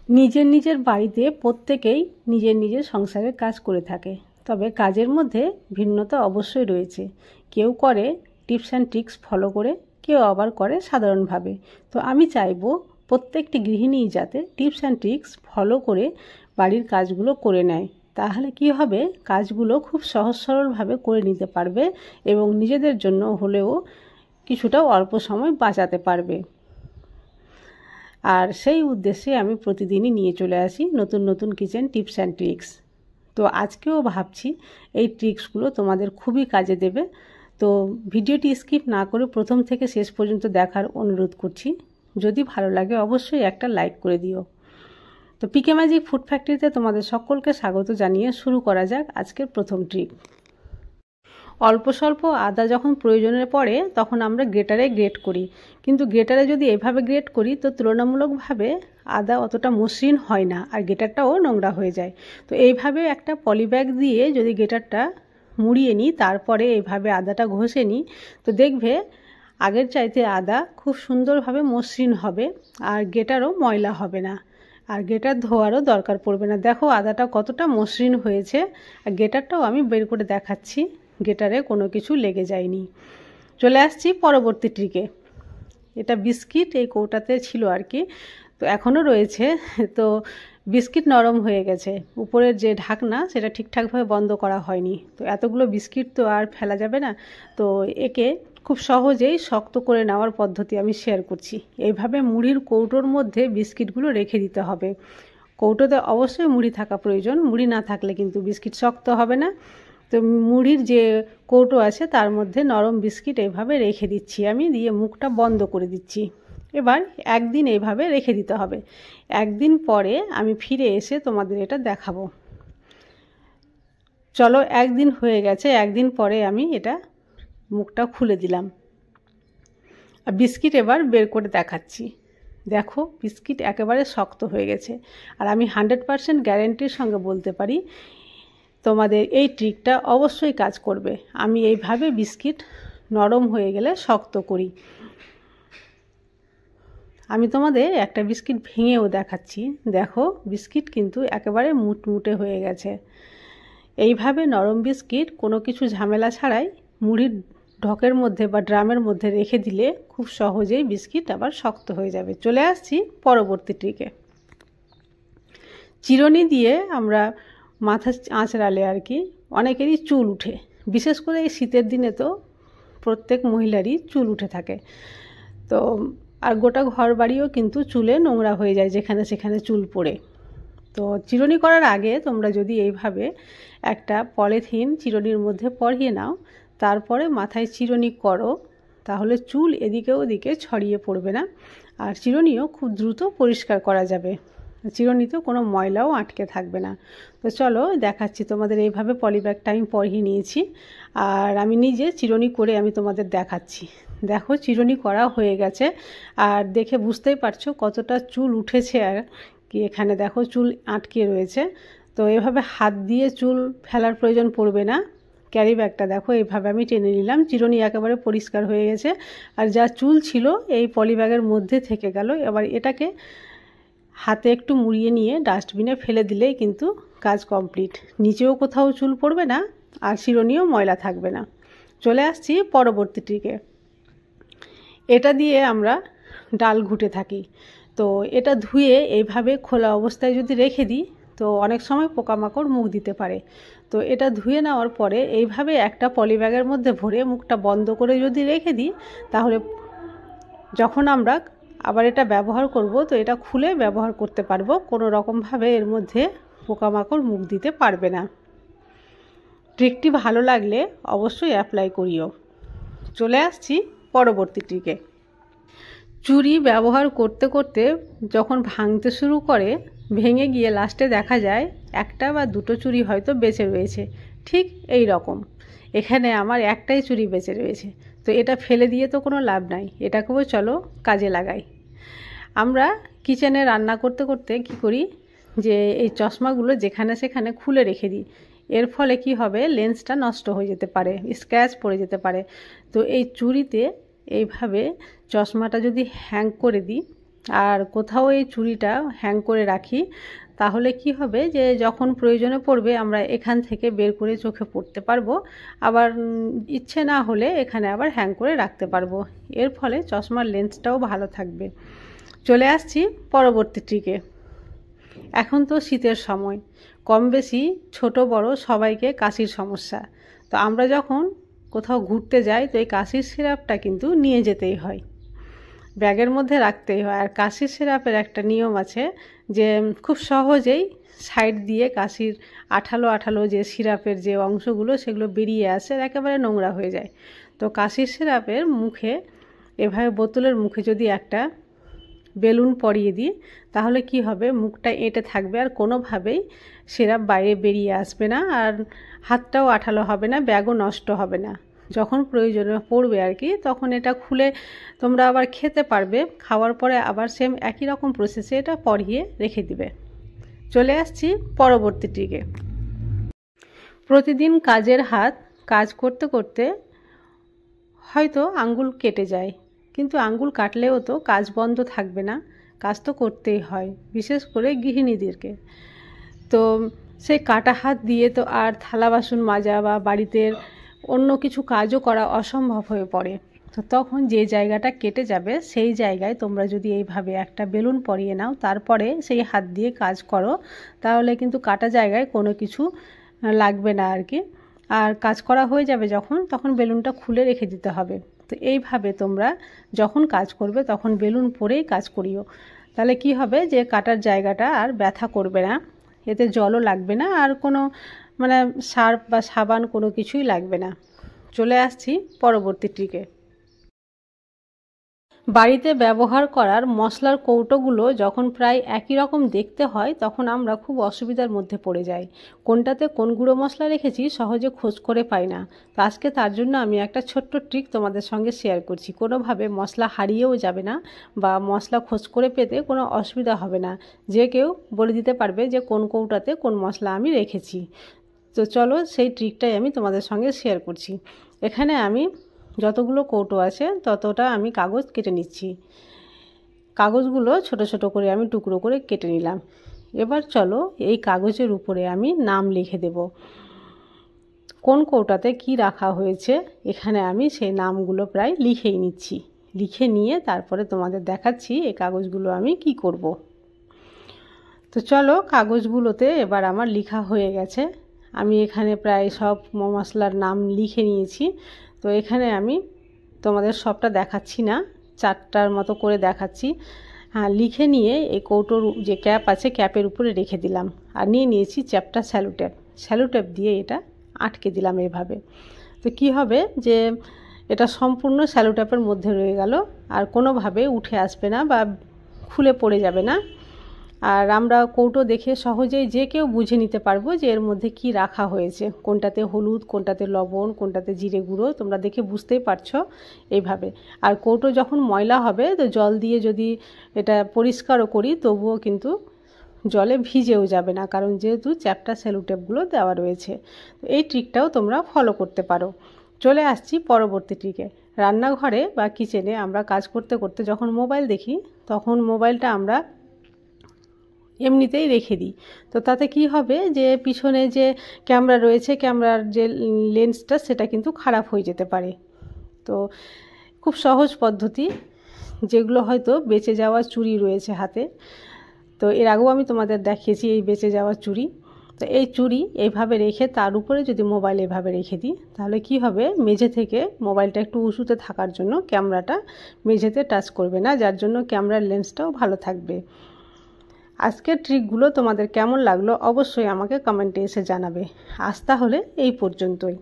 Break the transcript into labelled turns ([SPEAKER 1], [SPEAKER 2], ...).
[SPEAKER 1] নিজের নিজের বাড়িতে প্রত্যেকেই নিজের নিজের সংসারের কাজ করে থাকে, তবে কাজের মধ্যে ভিন্নতা অবশ্যই রয়েছে। কেউ করে টিপস অ্যান্ড ট্রিক্স ফলো করে, কেউ আবার করে সাধারণভাবে। তো আমি চাইবো প্রত্যেকটি গৃহিণী যাতে টিপস অ্যান্ড ট্রিক্স ফলো করে বাড়ির কাজগুলো করে নেয়। তাহলে কি হবে, কাজগুলো খুব সহজ সরলভাবে করে নিতে পারবে এবং নিজেদের জন্য হলেও কিছুটা অল্প সময় বাঁচাতে পারবে। আর সেই উদ্দেশ্যে আমি প্রতিদিনই নিয়ে চলে আসি নতুন নতুন কিচেন টিপস অ্যান্ড ট্রিক্স। তো আজকেও ভাবছি এই ট্রিক্সগুলো তোমাদের খুবই কাজে দেবে। তো ভিডিওটি স্কিপ না করে প্রথম থেকে শেষ পর্যন্ত দেখার অনুরোধ করছি। যদি ভালো লাগে অবশ্যই একটা লাইক করে দিও। তো পিকে ম্যাজিক ফুড ফ্যাক্টরিতে তোমাদের সকলকে স্বাগত জানিয়ে শুরু করা যাক আজকের প্রথম ট্রিক। অল্প স্বল্প আদা যখন প্রয়োজনে পড়ে তখন আমরা গ্রেটারে গ্রেট করি, কিন্তু গ্রেটারে যদি এভাবে গ্রেট করি তো তুলনামূলকভাবে আদা অতটা মসৃণ হয় না, আর গ্রেটারটাও নোংরা হয়ে যায়। তো এইভাবে একটা পলিব্যাগ দিয়ে যদি গ্রেটারটা মুড়িয়ে নিই, তারপরে এইভাবে আদাটা ঘষে নিই, তো দেখবে আগের চাইতে আদা খুব সুন্দরভাবে মসৃণ হবে আর গ্রেটারও ময়লা হবে না, আর গ্রেটার ধোয়ারও দরকার পড়বে না। দেখো আদাটা কতটা মসৃণ হয়েছে, আর গ্রেটারটাও আমি বের করে দেখাচ্ছি, গ্রেটারে কোনো কিছু লেগে যায়নি। চলে আসছি পরবর্তী ট্রিকে। এটা বিস্কিট এই কৌটাতে ছিল আর কি, তো এখনও রয়েছে। তো বিস্কিট নরম হয়ে গেছে, উপরের যে ঢাকনা সেটা ঠিকঠাকভাবে বন্ধ করা হয়নি। তো এতগুলো বিস্কিট তো আর ফেলা যাবে না, তো একে খুব সহজেই শক্ত করে নেওয়ার পদ্ধতি আমি শেয়ার করছি। এইভাবে মুড়ির কৌটোর মধ্যে বিস্কিটগুলো রেখে দিতে হবে। কৌটোতে অবশ্যই মুড়ি থাকা প্রয়োজন, মুড়ি না থাকলে কিন্তু বিস্কিট শক্ত হবে না। তো মুড়ির যে কৌটো আছে তার মধ্যে নরম বিস্কিট এইভাবে রেখে দিচ্ছি আমি, দিয়ে মুখটা বন্ধ করে দিচ্ছি। এবার একদিন এইভাবে রেখে দিতে হবে। একদিন পরে আমি ফিরে এসে তোমাদের এটা দেখাবো। চলো, একদিন হয়ে গেছে, একদিন পরে আমি এটা মুখটা খুলে দিলাম আর বিস্কিট এবার বের করে দেখাচ্ছি। দেখো বিস্কিট একেবারে শক্ত হয়ে গেছে, আর আমি 100% গ্যারেন্টির সঙ্গে বলতে পারি তোমাদের এই ট্রিকটা অবশ্যই কাজ করবে। আমি এইভাবে বিস্কিট নরম হয়ে গেলে শক্ত করি। আমি তোমাদের একটা বিস্কিট ভেঙেও দেখাচ্ছি। দেখো বিস্কিট কিন্তু একেবারে মুটমুটে হয়ে গেছে। এইভাবে নরম বিস্কিট কোনো কিছু ঝামেলা ছাড়াই মুড়ির ঢকের মধ্যে বা ড্রামের মধ্যে রেখে দিলে খুব সহজেই বিস্কিট আবার শক্ত হয়ে যাবে। চলে আসছি পরবর্তী ট্রিকে। চিরুনি দিয়ে আমরা মাথা আঁচড়ালে আর কি অনেকেরই চুল উঠে, বিশেষ করে এই শীতের দিনে তো প্রত্যেক মহিলারই চুল উঠে থাকে। তো আর গোটা ঘর বাড়িও কিন্তু চুলে নোংরা হয়ে যায় যেখানে সেখানে চুল পড়ে। তো চিরুনি করার আগে তোমরা যদি এইভাবে একটা পলিথিন চিরুনির মধ্যে পরিয়ে নাও, তারপরে মাথায় চিরুনি করো, তাহলে চুল এদিকে ওদিকে ছড়িয়ে পড়বে না, আর চিরুনিও খুব দ্রুত পরিষ্কার করা যাবে। চিরুনিতে কোনো ময়লাও আটকে থাকবে না। তো চলো দেখাচ্ছি তোমাদের। এইভাবে পলিব্যাগটা আমি পরিয়ে নিয়েছি আর আমি নিজে চিরুনি করে আমি তোমাদের দেখাচ্ছি। দেখো চিরুনি করা হয়ে গেছে, আর দেখে বুঝতেই পারছো কতটা চুল উঠেছে, আর কি এখানে দেখো চুল আটকে রয়েছে। তো এভাবে হাত দিয়ে চুল ফেলার প্রয়োজন পড়বে না। ক্যারি ব্যাগটা দেখো এইভাবে আমি টেনে নিলাম, চিরুনি একেবারে পরিষ্কার হয়ে গেছে, আর যা চুল ছিল এই পলিব্যাগের মধ্যে থেকে গেল। এবার এটাকে হাতে একটু মুড়িয়ে নিয়ে ডাস্টবিনে ফেলে দিলেই কিন্তু কাজ কমপ্লিট। নিচেও কোথাও চুল পড়বে না আর চিরুনিও ময়লা থাকবে না। চলে আসছি পরবর্তী ট্রিকে। এটা দিয়ে আমরা ডাল ঘুটে থাকি। তো এটা ধুয়ে এইভাবে খোলা অবস্থায় যদি রেখে দিই তো অনেক সময় পোকামাকড় মুখ দিতে পারে। তো এটা ধুয়ে নেওয়ার পরে এইভাবে একটা পলিব্যাগের মধ্যে ভরে মুখটা বন্ধ করে যদি রেখে দিই, তাহলে যখন আমরা আবার এটা ব্যবহার করব তো এটা খুলে ব্যবহার করতে পারবো, কোনো রকমভাবে এর মধ্যে পোকামাকড় মুখ দিতে পারবে না। ট্রিকটি ভালো লাগলে অবশ্যই অ্যাপ্লাই করিও। চলে আসছি পরবর্তী ট্রিকে। চুড়ি ব্যবহার করতে করতে যখন ভাঙতে শুরু করে, ভেঙে গিয়ে লাস্টে দেখা যায় একটা বা দুটো চুড়ি হয়তো বেঁচে রয়েছে। ঠিক এই রকম এখানে আমার একটাই চুড়ি বেঁচে রয়েছে। তো এটা ফেলে দিয়ে তো কোনো লাভ নাই, এটাকেও চলো কাজে লাগাই। আমরা কিচেনে রান্না করতে করতে কি করি, যে এই চশমাগুলো যেখানে সেখানে খুলে রেখে দিই। এর ফলে কি হবে, লেন্সটা নষ্ট হয়ে যেতে পারে, স্ক্র্যাচ পড়ে যেতে পারে। তো এই চুড়িতে এইভাবে চশমাটা যদি হ্যাং করে দিই আর কোথাও এই চুড়িটা হ্যাং করে রাখি, তাহলে কি হবে যে যখন প্রয়োজনে পড়বে আমরা এখান থেকে বের করে চোখে পড়তে পারবো, আবার ইচ্ছে না হলে এখানে আবার হ্যাং করে রাখতে পারবো। এর ফলে চশমার লেন্সটাও ভালো থাকবে। চলে আসছি পরবর্তী ট্রিকে। এখন তো শীতের সময়, কম বেশি ছোট বড় সবাইকে কাশির সমস্যা। তো আমরা যখন কোথাও ঘুরতে যাই তো এই কাশির সিরাপটা কিন্তু নিয়ে যেতেই হয়, ব্যাগের মধ্যে রাখতেই হয়। আর কাশির সিরাপের একটা নিয়ম আছে যে খুব সহজেই সাইড দিয়ে কাশির আঠালো আঠালো যে সিরাপের যে অংশগুলো সেগুলো বেরিয়ে আসে, একেবারে নোংরা হয়ে যায়। তো কাশির সিরাপের মুখে এভাবে বোতলের মুখে যদি একটা বেলুন পরিয়ে দিই তাহলে কি হবে, মুখটা এঁটে থাকবে আর কোনোভাবেই সিরাপ বাইরে বেরিয়ে আসবে না, আর হাতটাও আঠালো হবে না, ব্যাগও নষ্ট হবে না। যখন প্রয়োজনে পড়বে আর কি তখন এটা খুলে তোমরা আবার খেতে পারবে, খাওয়ার পরে আবার সেম একই রকম প্রসেসে এটা পরিয়ে রেখে দিবে। চলে আসছি পরবর্তী ট্রিকে। প্রতিদিন কাজের হাত, কাজ করতে করতে হয়তো আঙ্গুল কেটে যায়, কিন্তু আঙ্গুল কাটলেও তো কাজ বন্ধ থাকবে না, কাজ তো করতেই হয়, বিশেষ করে গৃহিণীদেরকে। তো সেই কাটা হাত দিয়ে তো আর থালা বাসন মাজা বা বাড়িতে অন্য কিছু কাজও করা অসম্ভব হয়ে পড়ে। তো তখন যে জায়গাটা কেটে যাবে সেই জায়গায় তোমরা যদি এইভাবে একটা বেলুন পরিয়ে নাও, তারপরে সেই হাত দিয়ে কাজ করো, তাহলে কিন্তু কাটা জায়গায় কোনো কিছু লাগবে না আর কি। আর কাজ করা হয়ে যাবে যখন, তখন বেলুনটা খুলে রেখে দিতে হবে। তো এইভাবে তোমরা যখন কাজ করবে তখন বেলুন পরেই কাজ করিও, তাহলে কি হবে যে কাটার জায়গাটা আর ব্যথা করবে না, এতে জলও লাগবে না, আর কোনো মানে সার্ফ বা সাবান কোনো কিছুই লাগবে না। চলে আসছি পরবর্তী ট্রিকে। বাড়িতে ব্যবহার করার মশলার কৌটোগুলো যখন প্রায় একই রকম দেখতে হয় তখন আমরা খুব অসুবিধার মধ্যে পড়ে যাই, কোনটাতে কোন গুঁড়ো মশলা রেখেছি সহজে খোঁজ করে পাই না। তো আজকে তার জন্য আমি একটা ছোট্ট ট্রিক তোমাদের সঙ্গে শেয়ার করছি। কোনোভাবে মশলা হারিয়েও যাবে না বা মশলা খোঁজ করে পেতে কোনো অসুবিধা হবে না, যে কেউ বলে দিতে পারবে যে কোন কৌটাতে কোন মশলা আমি রেখেছি। তো চলো সেই ট্রিকটাই আমি তোমাদের সঙ্গে শেয়ার করছি। এখানে আমি যতগুলো কৌটো আছে ততটা আমি কাগজ কেটে নিচ্ছি। কাগজগুলো ছোট ছোট করে আমি টুকরো করে কেটে নিলাম। এবার চলো এই কাগজের উপরে আমি নাম লিখে দেব, কোন কৌটাতে কি রাখা হয়েছে এখানে আমি সেই নামগুলো প্রায় লিখেই নিচ্ছি। লিখে নিয়ে তারপরে তোমাদের দেখাচ্ছি এই কাগজগুলো আমি কি করব। তো চলো কাগজগুলোতে এবার আমার লেখা হয়ে গেছে, আমি এখানে প্রায় সব মশলার নাম লিখে নিয়েছি। তো এখানে আমি তোমাদের সবটা দেখাচ্ছি না, 4টার মতো করে দেখাচ্ছি। হ্যাঁ, লিখে নিয়ে এই কৌটোর যে ক্যাপ আছে ক্যাপের উপরে রেখে দিলাম, আর নিয়ে নিয়েছি চ্যাপটা স্যালোটেপ। স্যালোটেপ দিয়ে এটা আটকে দিলাম এভাবে। তো কি হবে যে এটা সম্পূর্ণ স্যালোটেপের মধ্যে রয়ে গেল, আর কোনোভাবে উঠে আসবে না বা খুলে পড়ে যাবে না। আর আমরা কৌটো দেখে সহজেই যে কেউ বুঝে নিতে পারবো যে এর মধ্যে কি রাখা হয়েছে, কোনটাতে হলুদ, কোনটাতে লবণ, কোনটাতে জিরে গুঁড়ো, তোমরা দেখে বুঝতেই পারছো এইভাবে। আর কৌটো যখন ময়লা হবে তো জল দিয়ে যদি এটা পরিষ্কারও করি তবুও কিন্তু জলে ভিজেও যাবে না, কারণ যেহেতু চ্যাপটা সেলোটেপগুলো দেওয়া রয়েছে। তো এই ট্রিকটাও তোমরা ফলো করতে পারো। চলে আসছি পরবর্তী ট্রিকে। রান্নাঘরে বা কিচেনে আমরা কাজ করতে করতে যখন মোবাইল দেখি তখন মোবাইলটা আমরা এমনিতেই রেখে দিই। তো তাতে কি হবে যে পিছনে যে ক্যামেরা রয়েছে, ক্যামেরার যে লেন্সটা সেটা কিন্তু খারাপ হয়ে যেতে পারে। তো খুব সহজ পদ্ধতি, যেগুলো হয়তো বেঁচে যাওয়া চুড়ি রয়েছে হাতে, তো এর আগেও আমি তোমাদের দেখিয়েছি এই বেঁচে যাওয়া চুড়ি। তো এই চুড়ি এইভাবে রেখে তার উপরে যদি মোবাইল এভাবে রেখে দিই তাহলে কি হবে, মেঝে থেকে মোবাইলটা একটু উঁচুতে থাকার জন্য ক্যামেরাটা মেঝেতে টাচ করবে না, যার জন্য ক্যামেরার লেন্সটাও ভালো থাকবে। আজকের ট্রিকগুলো তোমাদের কেমন লাগলো অবশ্যই আমাকে কমেন্টে এসে জানাবে। আজ তাহলে এই পর্যন্তই।